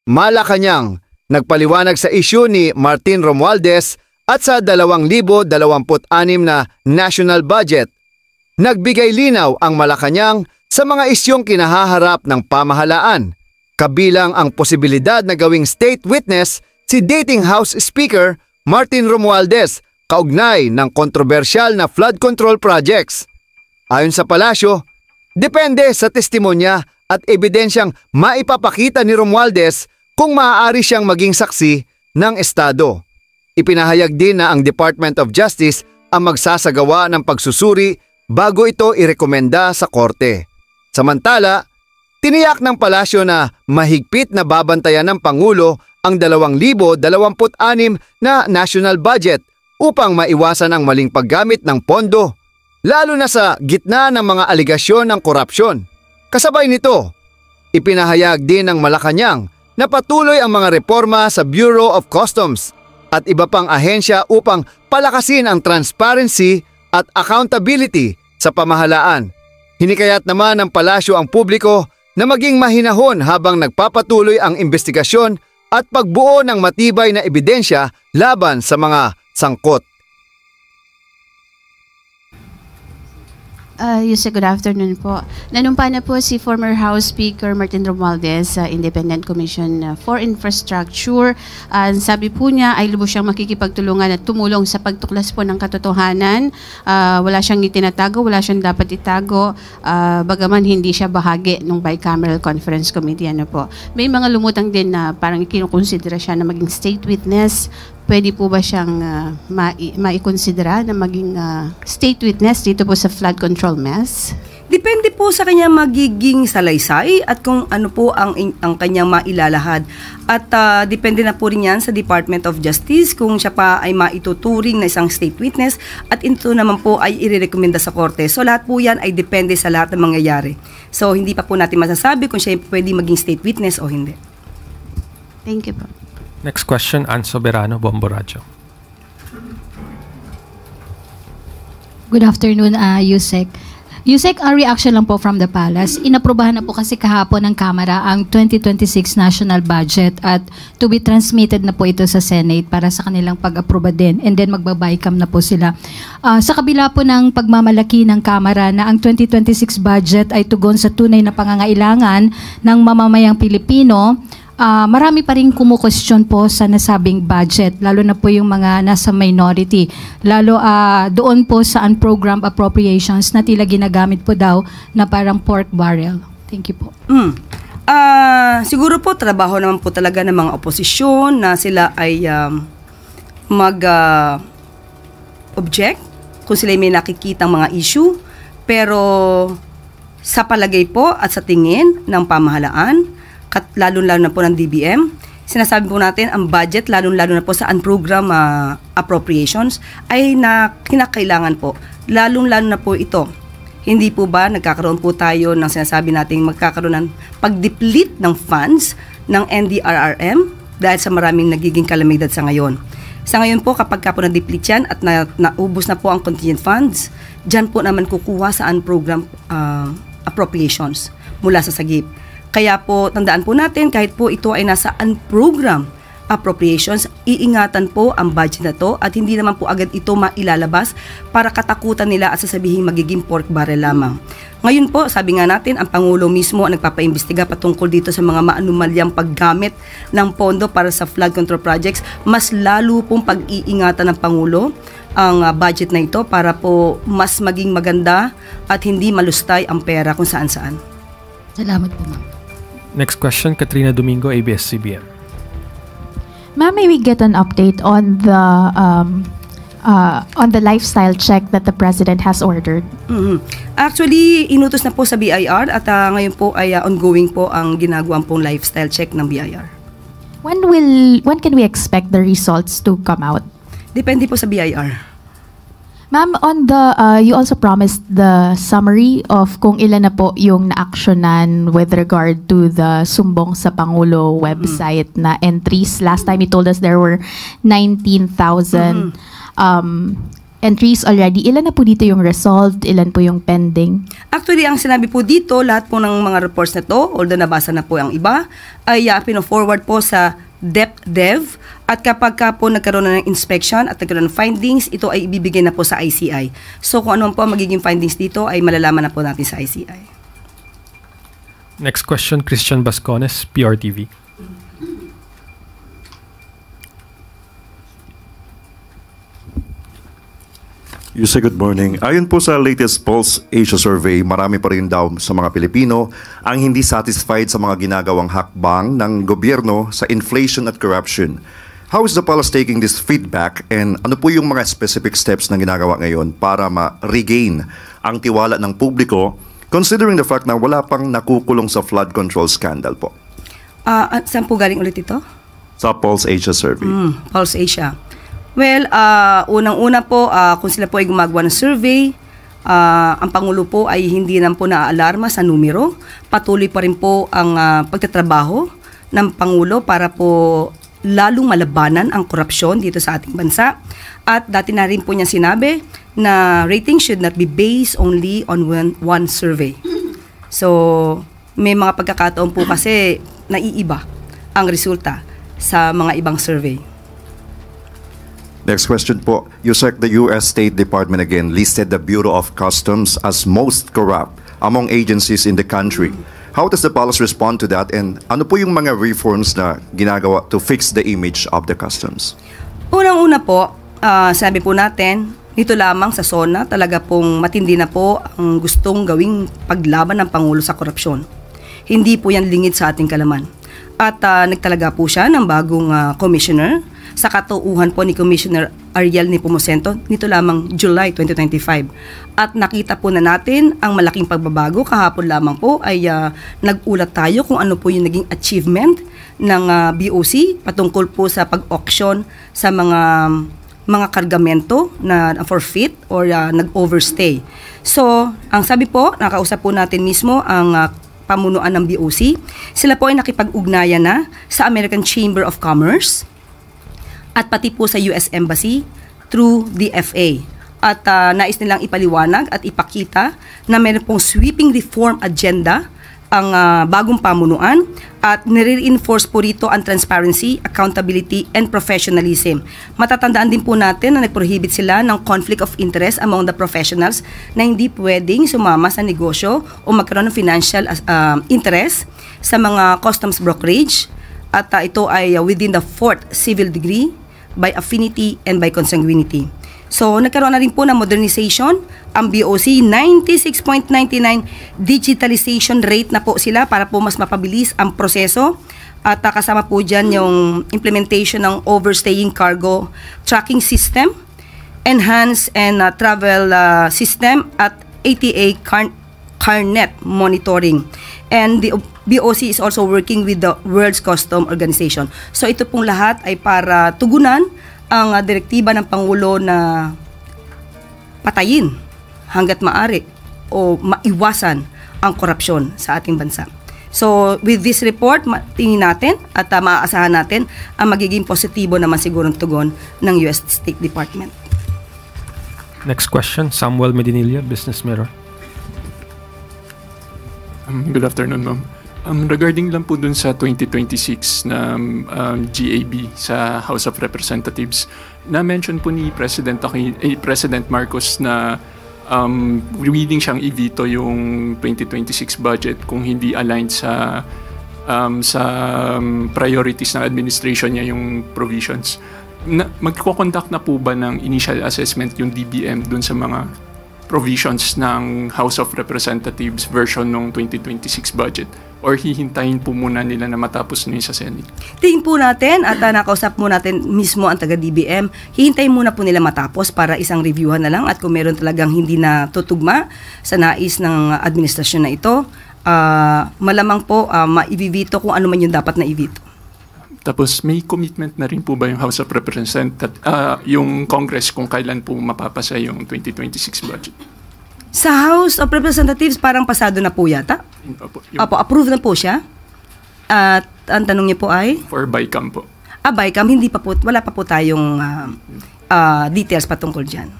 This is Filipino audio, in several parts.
Malacanang, nagpaliwanag sa isyu ni Martin Romualdez at sa 2026 na national budget. Nagbigay linaw ang Malacanang sa mga isyong kinahaharap ng pamahalaan, kabilang ang posibilidad na gawing state witness si dating House Speaker Martin Romualdez kaugnay ng kontrobersyal na flood control projects. Ayon sa palasyo, depende sa testimonya at ebidensyang maipapakita ni Romualdez kung maaari siyang maging saksi ng Estado. Ipinahayag din na ang Department of Justice ang magsasagawa ng pagsusuri bago ito irekomenda sa korte. Samantala, tiniyak ng palasyo na mahigpit na babantayan ng Pangulo ang 2026 na national budget upang maiwasan ang maling paggamit ng pondo, lalo na sa gitna ng mga aligasyon ng korupsyon. Kasabay nito, ipinahayag din ng Malacanang na patuloy ang mga reforma sa Bureau of Customs at iba pang ahensya upang palakasin ang transparency at accountability sa pamahalaan. Hinikayat naman ng palasyo ang publiko na maging mahinahon habang nagpapatuloy ang investigasyon at pagbuo ng matibay na ebidensya laban sa mga sangkot. Good afternoon po. Nanumpa na po si former House Speaker Martin Romualdez sa Independent Commission for Infrastructure. Sabi po niya ay lubos siyang makikipagtulungan at tumulong sa pagtuklas po ng katotohanan. Wala siyang itinatago, wala siyang dapat itago, bagaman hindi siya bahagi ng bicameral conference committee. Po. May mga lumutang din na parang kinukonsidera siya na maging state witness. Pwede po ba siyang maikonsidera na maging state witness dito po sa flood control mess? Depende po sa kanya magiging salaysay at kung ano po ang kanyang mailalahad. At depende na po rin yan sa Department of Justice kung siya pa ay maituturing na isang state witness at ito naman po ay irerekomenda sa korte. So lahat po yan ay depende sa lahat ng mangyayari. So hindi pa po natin masasabi kung siya pwede maging state witness o hindi. Thank you po. Next question, Ann Soberano, Bombo Radio. Good afternoon, Yusek. Yusek, reaction lang po from the Palace. Inaprobahan na po kasi kahapon ng Kamara ang 2026 national budget at to be transmitted na po ito sa Senate para sa kanilang pag-aproba din and then magbabaycam na po sila. Sa kabila po ng pagmamalaki ng Kamara na ang 2026 budget ay tugon sa tunay na pangangailangan ng mamamayang Pilipino, marami pa rin kumukwestiyon po sa nasabing budget, lalo na po yung mga nasa minority. Lalo doon po sa unprogrammed appropriations na tila ginagamit po daw na parang pork barrel. Thank you po. Siguro po, trabaho naman po talaga ng mga oposisyon na sila ay mag-object kung sila may nakikitang mga issue. Pero sa palagay po at sa tingin ng pamahalaan, lalo-lalo na po ng DBM, sinasabi po natin ang budget, lalo-lalo na po sa unprogrammed appropriations, ay kinakailangan po. Lalo-lalo na po ito. Hindi po ba nagkakaroon po tayo ng sinasabi natin magkakaroon ng pag-deplete ng funds ng NDRRM dahil sa maraming nagiging kalamidad sa ngayon. Sa ngayon po, kapag ka po na-deplete yan at naubos na po ang contingent funds, dyan po naman kukuha sa unprogrammed appropriations mula sa SAGIP. Kaya po, tandaan po natin, kahit po ito ay nasa unprogrammed appropriations, iingatan po ang budget na to at hindi naman po agad ito mailalabas para katakutan nila at sasabihin magiging pork barrel lamang. Ngayon po, sabi nga natin, ang Pangulo mismo ang nagpapaimbestiga patungkol dito sa mga maanumalyang paggamit ng pondo para sa flood control projects. Mas lalo pong pag-iingatan ng Pangulo ang budget na ito para po mas maging maganda at hindi malustay ang pera kung saan-saan. Salamat po, ma'am. Next question, Katrina Domingo, ABS-CBN. Ma'am, may we get an update on the lifestyle check that the President has ordered? Actually, inutos na po sa BIR at ngayon po ay ongoing po ang ginagawang pong lifestyle check ng BIR. When can we expect the results to come out? Depende po sa BIR. Ma'am, on the you also promised the summary of kung ilan na po yung na-actionan with regard to the Sumbong sa Pangulo website na entries. Last time you told us there were 19,000. entries already. Ilan na po dito yung resolved? Ilan po yung pending? Actually, ang sinabi po dito, lahat po ng mga reports na to, although nabasa na po ang iba, ay pino-forward po sa DepDev, at kapag ka po nagkaroon na ng inspection at nagkaroon ng findings, ito ay ibibigay na po sa ICI. So kung ano po magiging findings dito ay malalaman na po natin sa ICI. Next question, Christian Bascones, PRTV. You say good morning. Ayon po sa latest Pulse Asia survey, marami pa rin daw sa mga Pilipino ang hindi satisfied sa mga ginagawang hakbang ng gobyerno sa inflation at corruption. How is the Pulse taking this feedback, and ano po yung mga specific steps na ginagawa ngayon para ma-regain ang tiwala ng publiko, considering the fact na wala pang nakukulong sa flood control scandal po? Saan po galing ulit ito? Sa Pulse Asia survey. Pulse Asia. Well, unang-una po, kung sila po ay gumagawa ng survey, ang Pangulo po ay hindi naman po naaalarma sa numero. Patuloy pa rin po ang pagtatrabaho ng Pangulo para po lalong malabanan ang korupsyon dito sa ating bansa. At dati na rin po niya sinabi na rating should not be based only on one survey. So, may mga pagkakataon po kasi naiiba ang resulta sa mga ibang survey. Next question po. Yusek, the U.S. State Department again listed the Bureau of Customs as most corrupt among agencies in the country. How does the Pulse respond to that, and ano po yung mga reforms na ginagawa to fix the image of the customs? Unang-una po, sabi po natin, dito lamang sa SONA, talaga pong matindi na po ang gustong gawing paglaban ng Pangulo sa korupsyon. Hindi po yan lingid sa ating kalaman. At nagtalaga po siya ng bagong commissioner sa katuuhan po ni Commissioner Ariel Nepomuceno nito lamang July 2025. At nakita po na natin ang malaking pagbabago. Kahapon lamang po ay nag-ulat tayo kung ano po yung naging achievement ng BOC patungkol po sa pag-auction sa mga kargamento na forfeit or nag-overstay. So, ang sabi po, nakausap po natin mismo ang pamunuan ng BOC. Sila po ay nakipag-ugnayan na sa American Chamber of Commerce at pati po sa US Embassy through the FA. At nais nilang ipaliwanag at ipakita na meron pong sweeping reform agenda ang bagong pamunuan at nire-reinforce po rito ang transparency, accountability, and professionalism. Matatandaan din po natin na nag-prohibit sila ng conflict of interest among the professionals na hindi pwedeng sumama sa negosyo o magkaroon ng financial interest sa mga customs brokerage, at ito ay within the 4th civil degree by affinity and by consanguinity. So, nagkaroon na rin po ng modernization. Ang BOC, 96.99 digitalization rate na po sila para po mas mapabilis ang proseso. At kasama po dyan yung implementation ng overstaying cargo tracking system, enhanced and travel system, at ATA Carnet monitoring. And the BOC is also working with the World Customs Organization. So ito pong lahat ay para tugunan ang direktiba ng Pangulo na patayin hanggat maaari o maiwasan ang korupsyon sa ating bansa. So with this report, tingin natin at maaasahan natin ang magiging positibo naman sigurong tugon ng US State Department. Next question, Samuel Medinilla, Business Mirror. Good afternoon, ma'am. Regarding lang po dun sa 2026 na GAB sa House of Representatives, na-mention po ni President Marcos na willing siyang i-veto yung 2026 budget kung hindi aligned sa priorities ng administration niya yung provisions. Magko-conduct na po ba ng initial assessment yung DBM dun sa mga provisions ng House of Representatives version ng 2026 budget, or hihintayin po muna nila na matapos na sa Senate? Tingin po natin at nakausap mo natin mismo ang taga-DBM. Hihintayin muna po nila matapos para isang reviewhan na lang, at kung meron talagang hindi na tutugma sa nais ng administrasyon na ito, malamang po maibivito kung ano man yung dapat na ibito. Tapos may commitment na rin po ba yung House of Representatives, yung Congress, kung kailan po mapapasa yung 2026 budget? Sa House of Representatives, parang pasado na po yata. Opo, approve na po siya. At ang tanong niyo po ay? For BICAM po. BICAM, hindi pa po, wala pa po tayong details patungkol dyan.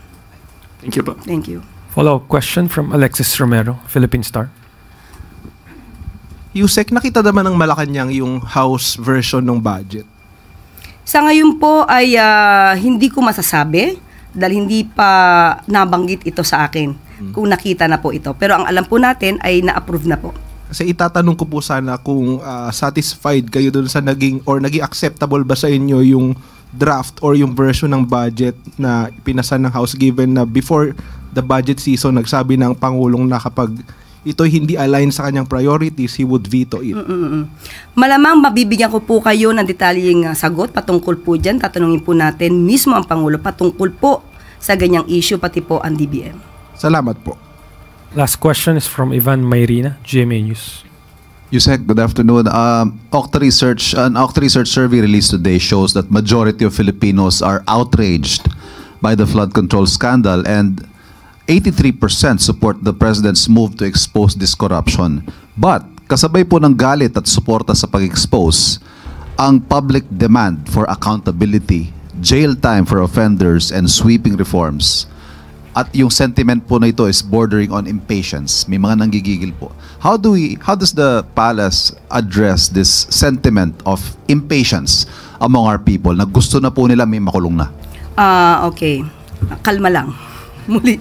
Thank you po. Thank you. Follow-up question from Alexis Romero, Philippine Star. Yusek, nakita naman ng Malacanang yung House version ng budget. Sa ngayon po ay hindi ko masasabi dahil hindi pa nabanggit ito sa akin kung nakita na po ito. Pero ang alam po natin ay na-approve na po. Kasi itatanong ko po sana kung satisfied kayo dun sa naging acceptable ba sa inyo yung draft or yung version ng budget na pinasa ng House, given na before the budget season nagsabi ng Pangulong na kapag ito hindi align sa kanyang priorities, he would veto it. Malamang mabibigyan ko po kayo ng detalyeng sagot patungkol po dyan. Tatanungin po natin mismo ang Pangulo patungkol po sa ganyang issue, pati po ang DBM. Salamat po. Last question is from Ivan Mayrina, GMA News. Yusek, good afternoon. An Octa Research survey released today shows that majority of Filipinos are outraged by the flood control scandal, and 83% support the president's move to expose this corruption. But kasabay po ng galit at suporta sa pag-expose, ang public demand for accountability, jail time for offenders, and sweeping reforms. At yung sentiment po na ito is bordering on impatience. May mga nanggigigil po. How does the palace address this sentiment of impatience among our people na gusto na po nila may makulong na? Okay. Kalma lang. Muli.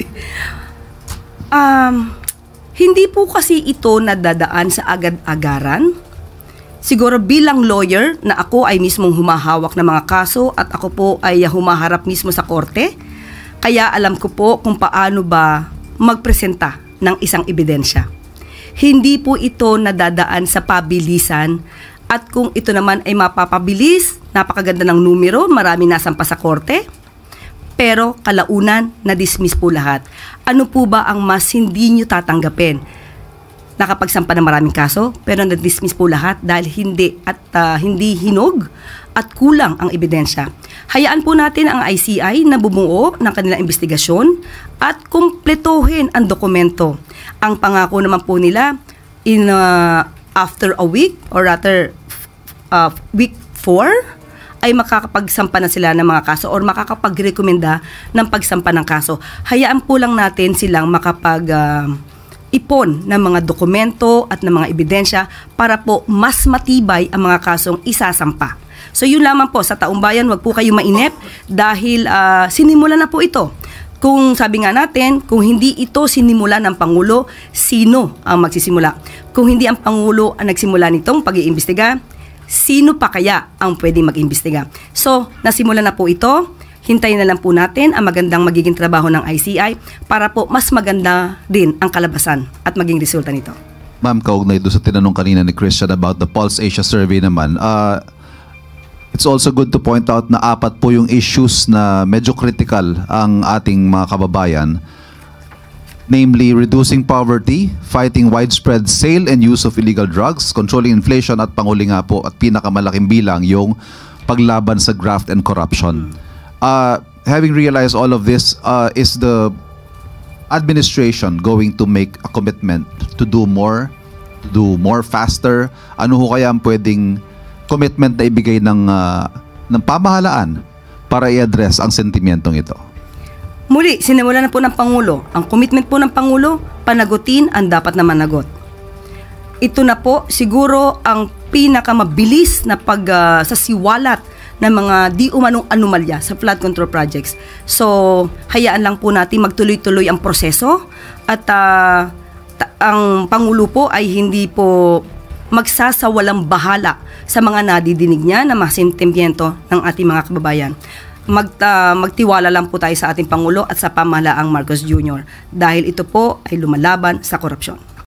Hindi po kasi ito nadadaan sa agad-agaran. Siguro bilang lawyer na ako ay mismong humahawak ng mga kaso at ako po ay humaharap mismo sa korte. Kaya alam ko po kung paano ba magpresenta ng isang ebidensya. Hindi po ito nadadaan sa pabilisan, at kung ito naman ay mapapabilis, napakaganda ng numero, marami nasampa sa korte, pero kalaunan, na-dismiss po lahat. Ano po ba ang mas hindi nyo tatanggapin? Nakapagsampa ng maraming kaso, pero na-dismiss po lahat dahil hindi hinog at kulang ang ebidensya. Hayaan po natin ang ICI na bumuo ng kanilang investigasyon at kumpletuhin ang dokumento. Ang pangako naman po nila after a week, or rather week 4, ay makakapagsampa na sila ng mga kaso or makakapagrekomenda ng pagsampa ng kaso. Hayaan po lang natin silang ipon ng mga dokumento at ng mga ebidensya para po mas matibay ang mga kasong isasampa. So yun lamang po, sa taong bayan, wag po kayo mainip dahil sinimula na po ito. Kung sabi nga natin, kung hindi ito sinimula ng Pangulo, sino ang magsisimula? Kung hindi ang Pangulo ang nagsimula nitong pag-iimbestiga, sino pa kaya ang pwedeng mag-imbestiga? So, nasimula na po ito. Hintayin na lang po natin ang magandang magiging trabaho ng ICI para po mas maganda din ang kalabasan at maging resulta nito. Ma'am, kaugnay doon sa tinanong kanina ni Christian about the Pulse Asia survey naman, it's also good to point out na 4 po yung issues na medyo critical ang ating mga kababayan. Namely, reducing poverty, fighting widespread sale and use of illegal drugs, controlling inflation, at panguli nga po at pinakamalaking bilang yung paglaban sa graft and corruption. Having realized all of this, is the administration going to make a commitment to do more faster? Ano ho kaya ang pwedeng commitment na ibigay ng pamahalaan para i-address ang sentimentong ito? Muli, sinimula na po ng Pangulo. Ang commitment po ng Pangulo, panagutin ang dapat na managot. Ito na po siguro ang pinakamabilis na pagsasiwalat ng mga di umanong anomalya sa flood control projects. So, hayaan lang po natin magtuloy-tuloy ang proseso at ang Pangulo po ay hindi po magsasawalang bahala sa mga nadidinig niya na mga sentimiento ng ating mga kababayan. Magtiwala lang po tayo sa ating Pangulo at sa pamahalaang Marcos Jr. dahil ito po ay lumalaban sa korupsyon.